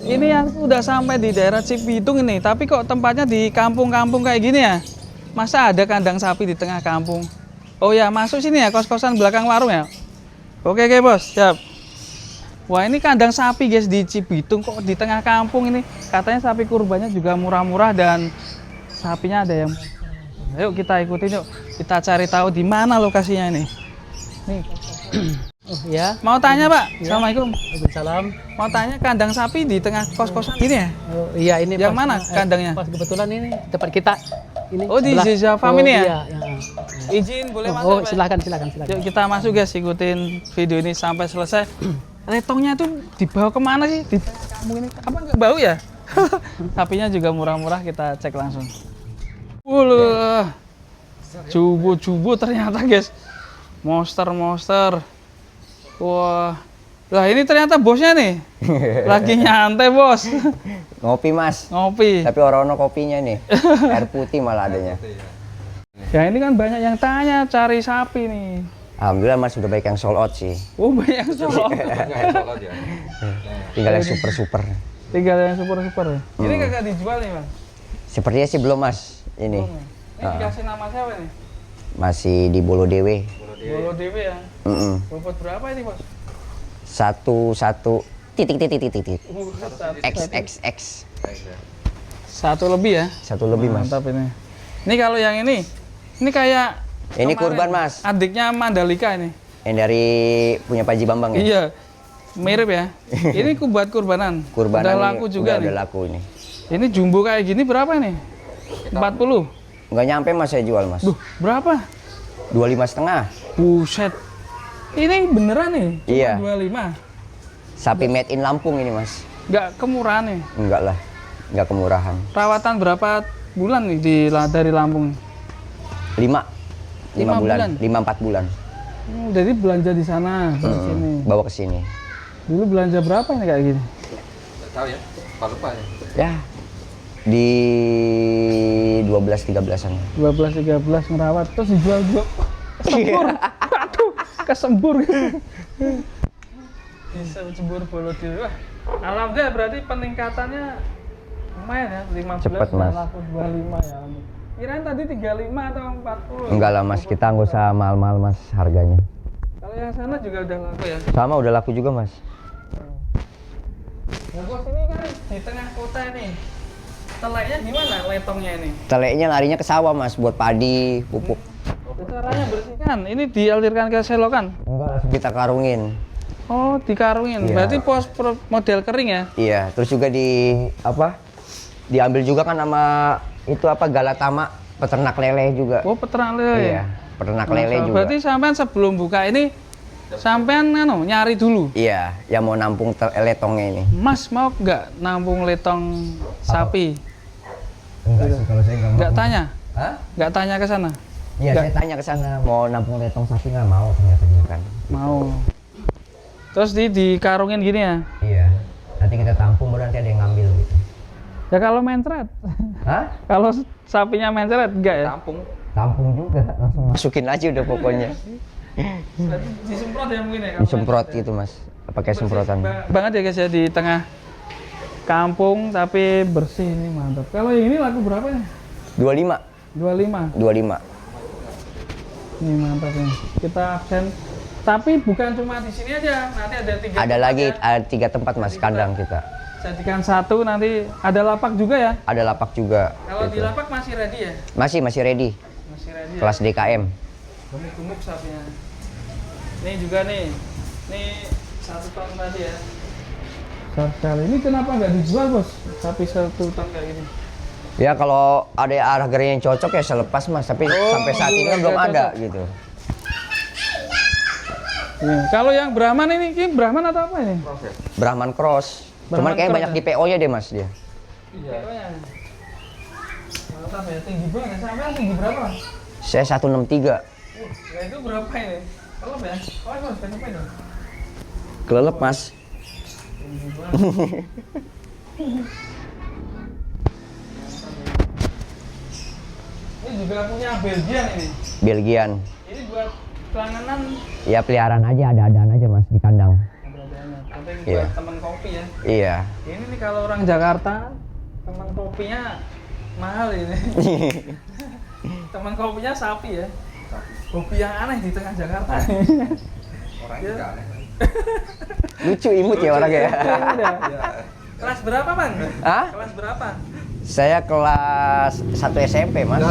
Ini aku udah sampai di daerah Cibitung ini, tapi kok tempatnya di kampung-kampung kayak gini ya? Masa ada kandang sapi di tengah kampung? Oh ya, masuk sini ya, kos-kosan belakang warung ya? Oke, oke bos, siap. Wah ini kandang sapi guys di Cibitung, kok di tengah kampung ini. Katanya sapi kurbannya juga murah-murah dan sapinya ada yang... Ayo kita ikutin yuk, kita cari tahu di mana lokasinya ini. Nih. Oh ya, Mau tanya Pak, Ya. Assalamualaikum. Waalaikumsalam. Mau tanya kandang sapi di tengah kos-kosan ini ya? Oh, iya ini Yang mana kandangnya? Pas kebetulan ini tempat kita. Ini Oh, di sebelah. Ziza Farm ini ya? Iya, ya. Izin boleh masuk Oh, Pak? silakan. Yuk kita masuk guys, ikutin video ini sampai selesai. Letongnya tuh dibawa kemana sih? Di kampung ini apa nggak bau ya? Sapinya juga murah-murah, kita cek langsung. Wah, jubu ternyata guys, monster. Wah, lah ini ternyata bosnya nih, lagi nyantai bos, Ngopi mas, ngopi. tapi orang-orang kopinya nih, air putih malah adanya. Ya ini kan banyak yang tanya cari sapi nih. Alhamdulillah mas sudah baik yang sold out sih. Oh banyak yang soal. Tinggal yang super. Tinggal yang super. Ini kagak dijual nih bang? Sepertinya sih belum mas, ini. Ini dikasih nama siapa nih? Masih di Bolo Dewe. Bolo Dewi ya. Bobot berapa ini bos? Satu titik. XXX. Satu lebih ya? Satu lebih mas. Mantap ini. Ini kalau yang ini kayak Ini kemarin kurban mas, adiknya Mandalika ini. yang dari punya Pak Haji Bambang ya. Iya, mirip ya. Ini buat kurbanan. Kurbanan Udah ini laku juga nih. udah laku ini. Ini jumbo kayak gini berapa nih? 40. Nggak nyampe mas saya jual mas. Duh, berapa? 25,5. Buset. Ini beneran nih? Cuma Iya. 25. Sapi made in Lampung ini mas. Nggak kemurahan nih. Enggak lah, nggak kemurahan. Perawatan berapa bulan nih dari Lampung? 5 Lima bulan? bulan, 5-4 bulan. Jadi belanja di sana, di sini. Bawa ke sini. Dulu belanja berapa ini kayak gini? Tahu ya, lupa ya. Ya, di 12-13an. 12-13 ngerawat, terus dijual juga. Kesembur. Aduh, kesembur. Bisa cembur Bolo Dewi. Wah, alhamdulillah berarti peningkatannya lumayan ya, 15 Cepet, Mas. laku 25 ya. Kirain tadi 35 atau 40. Enggak lah mas, kita nggak usah mahal-mahal mas harganya. Kalau yang sana juga udah laku ya. Sama udah laku juga mas. Nah, bos ini kan di tengah kota ini. Teleknya gimana letongnya ini? Teleknya larinya ke sawah mas, buat padi, pupuk. Caranya bersihkan, ini dialirkan ke selokan. Enggak, langsung kita karungin. Oh, dikarungin. Iya. Berarti model kering ya? Iya, terus juga diambil juga kan sama itu Galatama, peternak lele juga. Oh, peternak lele. Iya, peternak lele juga. Berarti sampean sebelum buka ini sampean nyari dulu. Iya, yang mau nampung letongnya ini. Mas mau nggak nampung letong sapi? Enggak sih, kalau saya Nggak tanya? Hah? Nggak tanya ke sana? Iya, saya tanya ke sana mau nampung letong sapi nggak mau ternyata dia kan. Mau. Terus dikarungin gini ya? Iya. Nanti kita tampung baru nanti ada yang ngambil gitu. Ya kalau mencret. Hah? Kalau sapinya mencret enggak ya? Tampung juga, langsung masukin aja udah pokoknya. Berarti disemprot ya mungkin ya? kalau Disemprot mencret ya? gitu mas, pakai semprotan. Banget ya guys ya di tengah kampung tapi bersih ini mantap. Kalau yang ini laku berapa ya? 25. 25. 25. Ini mantap nih. Kita absen. Tapi bukan cuma di sini aja. Nanti ada 3 Ada lagi, ada 3 tempat mas kandang kita. Jadikan 1 nanti ada lapak juga ya. Ada lapak juga. Kalau di gitu. lapak masih ready ya? Masih ready. Masih ready. Kelas DKM. Gemuk-gemuk sapinya. Ini juga nih. Ini 1 ton tadi ya. Besar sekali. Ini kenapa nggak dijual bos? Sapi 1 ton kayak gini. Ya kalau ada harga yang cocok ya selepas mas. Tapi sampai saat ini kan belum ada gitu. Ini. Kalau yang Brahman ini Brahman atau apa ini? Brahman Cross. Cuman Brahman kayaknya Cross banyak ya? di PO-nya deh mas dia. Iya. Mantap ya, tinggi banget. Sampai tinggi berapa? Saya 163. Nah itu berapa ini? Kelep ya? Oh itu kenapa ini? Kelelep mas. Tinggi banget. Ini juga punya Belgian ini. Belgian. Ini buat kelanganan Ya peliharaan aja, ada-adaan aja mas di kandang. ada-adanya. penting Iya. buat temen kopi ya. Iya. Ini nih kalau orang Jakarta, teman kopinya mahal ini. Teman kopinya sapi ya. Kopi yang aneh di tengah Jakarta. Orangnya juga aneh. Lucu imut ya orangnya ya. Kelas berapa, Bang? Hah? Kelas berapa? Saya kelas 1 SMP, Mas.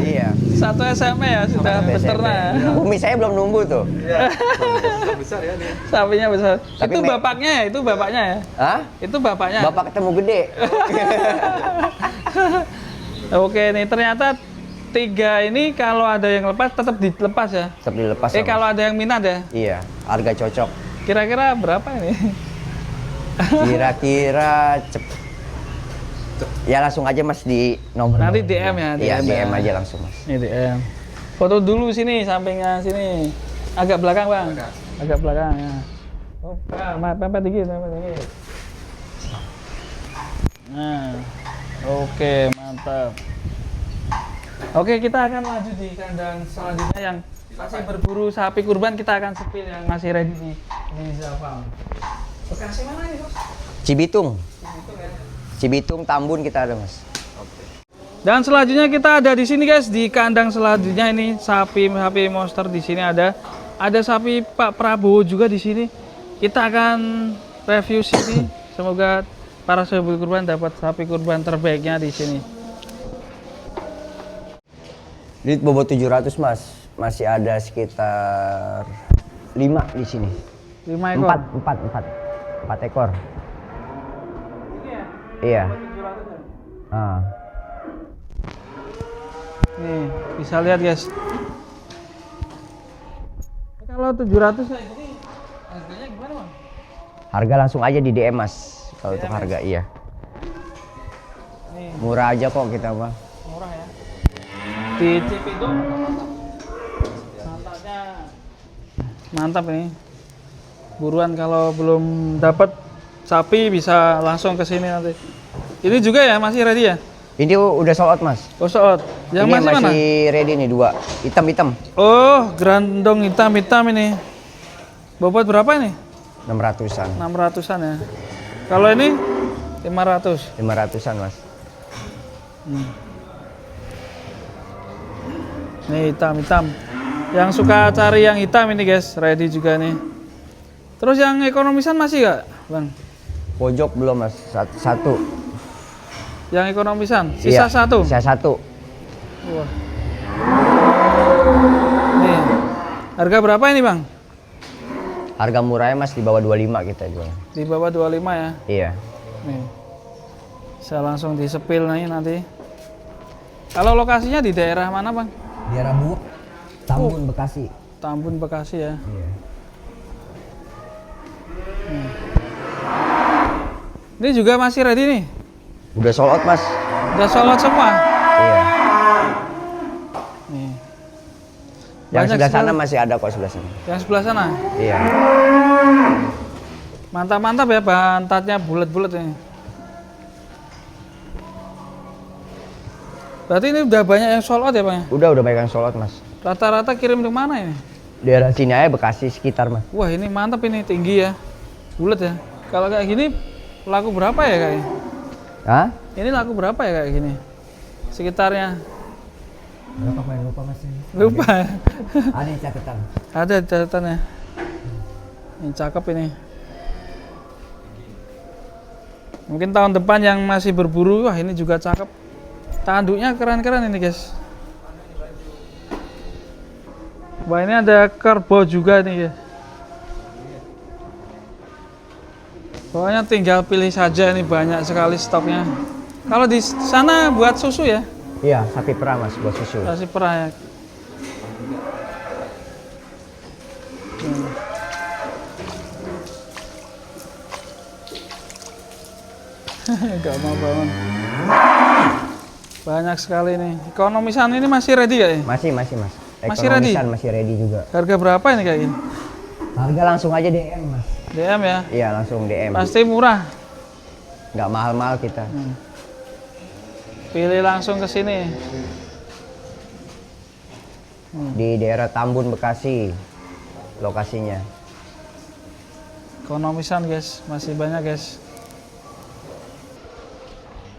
Iya. Satu SMA ya, sudah Satu SMP. beternak. Umi saya belum numbuh tuh. Besar ya nih. Sapinya besar. Tapi Itu bapaknya ya, itu bapaknya ya. Hah? Itu bapaknya. Bapak ketemu gede. Oke nih, ternyata 3 ini kalau ada yang lepas tetap dilepas ya. Tetap dilepas. Mas. Kalau ada yang minat ya. Iya, harga cocok. Kira-kira berapa ini? Kira-kira ya langsung aja Mas di nomor. Nanti DM ya. Iya, ya. DM aja langsung Mas. Ini DM. Foto dulu sini, sampingnya sini. Agak belakang, Bang. Agak belakang ya. Oh, pepet dikit, pepet dikit. Nah, oke, mantap. Oke, kita akan lanjut di kandang selanjutnya yang masih berburu sapi kurban. Kita akan sepil yang masih ready di Zafam. Bekasi mana ini, Bos? Cibitung. Cibitung ya. Cibitung, Tambun kita ada Mas. Dan selanjutnya kita ada di sini guys, di kandang selanjutnya ini sapi monster di sini ada sapi Pak Prabowo juga di sini. Kita akan review sini. Semoga para sahabat kurban dapat sapi kurban terbaiknya di sini. Di bobot 700 Mas. Masih ada sekitar 5 di sini. 5 ekor. 4 ekor. Ini ya. Iya. 700 ya? Ah. Nih, bisa lihat guys. Ini kalau 700 kayak gini harganya gimana, Bang? Harga langsung aja di DM Mas. Kalau untuk DM, harga iya. Nih, Murah aja kok kita mah. murah ya. Di Cibitung mantapnya mantap ini. Buruan kalau belum dapat sapi bisa langsung ke sini nanti. Ini juga ya masih ready ya? Ini udah sold out Mas. Oh, soal. Yang Ini masih mana? ready nih 2. Hitam-hitam. Oh, grandong hitam-hitam ini. Bobot berapa ini? 600-an. 600-an ya. Kalau ini 500. 500-an Mas. Nih hitam-hitam. Yang suka cari yang hitam ini guys, ready juga nih. Terus yang ekonomisan masih gak, Bang? Pojok belum Mas. Satu. Yang ekonomisan, sisa Iya, satu. Sisa 1. Wah. Nih, harga berapa ini Bang? Harga murahnya Mas di bawah 25 kita jual. Di bawah 25 ya. Iya. Nih, saya langsung disepil nih nanti. Kalau lokasinya di daerah mana Bang? Daerah Buuk, Tambun, Bekasi. Tambun, Bekasi ya. Iya. Ini juga masih ready nih. Udah sold out Mas. Udah sold out semua. Iya. Nih. Yang Banyak sebelah sana sekali. masih ada kok sebelah sana. Yang sebelah sana. Iya. Mantap-mantap ya, pantatnya bulat-bulat ini. Berarti ini udah banyak yang sold out ya Bang? Udah banyak yang sold out Mas. Rata-rata kirim ke mana ini? Daerah sini aja Bekasi sekitar Mas. Wah ini mantap ini, tinggi ya. Bulat ya. Kalau kayak gini laku berapa ya kayaknya? Hah? Ini laku berapa ya kayak gini? Sekitarnya. Berapa Pak? Lupa Mas. Lupa ya. Ada catatan. Ada catatannya. Ini cakep ini. Mungkin tahun depan yang masih berburu, wah ini juga cakep. Tanduknya keren-keren ini guys. Wah ini ada kerbau juga nih guys. Pokoknya tinggal pilih saja, ini banyak sekali stoknya. Kalau di sana buat susu ya? Iya, sapi perah Mas buat susu. Kasih perah ya. Gak mau bangun. Banyak sekali nih. Ekonomisan ini masih ready gak ya? Masih Mas. Masih ready? Ekonomisan masih ready juga. Harga berapa ini kayak gini? Harga langsung aja DM Mas. DM ya? Iya, langsung DM. Pasti murah. Nggak mahal-mahal kita. Pilih langsung ke sini. Di daerah Tambun, Bekasi lokasinya. Ekonomisan guys, masih banyak guys.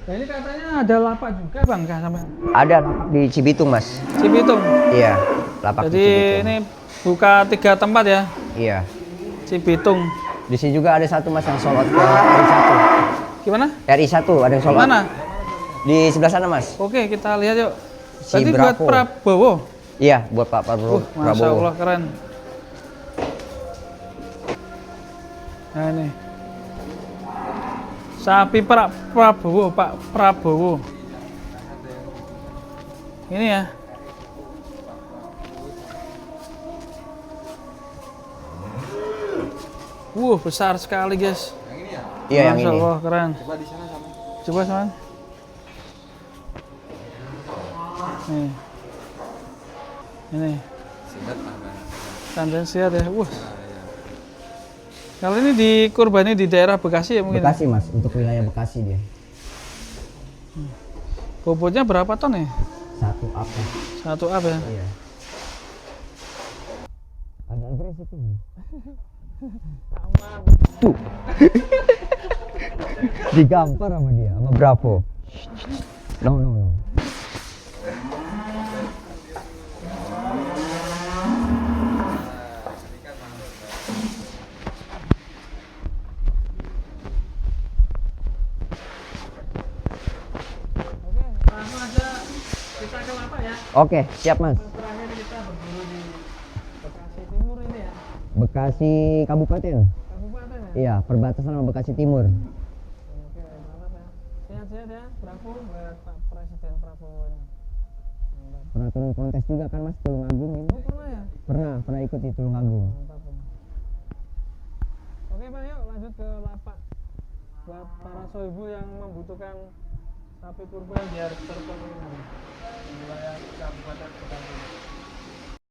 Nah, ini katanya ada lapak juga bang, kah sampai Ada di Cibitung mas. Cibitung. Iya, lapak Jadi di Cibitung. ini buka 3 tempat ya, Iya. Cibitung. Di sini juga ada satu mas yang sold out ke RI1. Gimana? RI1 ada yang sold out. Mana? Di sebelah sana mas. Oke, kita lihat yuk. Si Berarti buat Bravo. Prabowo. Iya, buat Pak Prabowo. Masya Allah keren. Nah ini sapi Prabowo, Pak Prabowo. Ini ya. Besar sekali guys. Yang ini ya? Iya yang Masya ini. Allah keren. Coba di sana sama. Coba sama. Nih. Ini Sehat lah kan. tandaan sehat ya. Kalau ini dikurbani di daerah Bekasi ya mungkin. Bekasi mas, untuk wilayah Bekasi dia. Bobotnya berapa ton ya? 1 up mas. 1 up ya. Iya. Agak agresif ini. Tuh. Digampar sama dia, sama Bravo. No. Oke, langsung aja kita ke lapak ya. Oke, siap mas. Terakhir kita berburu di Bekasi Timur ini ya. Bekasi Kabupaten. Kabupaten ya. Iya, perbatasan sama Bekasi Timur. Oke, mantap ya. Sehat-sehat ya. Bravo buat Pak Presiden Prabowo ini. Mantap. Pernah turun kontes juga kan mas, Tulungagung ini? Oh, pernah ya? Pernah ikut di Tulungagung. Mantap ya. Oke Pak, yuk lanjut ke lapak. Buat para soibu yang membutuhkan sapi kurban biar terpenuhi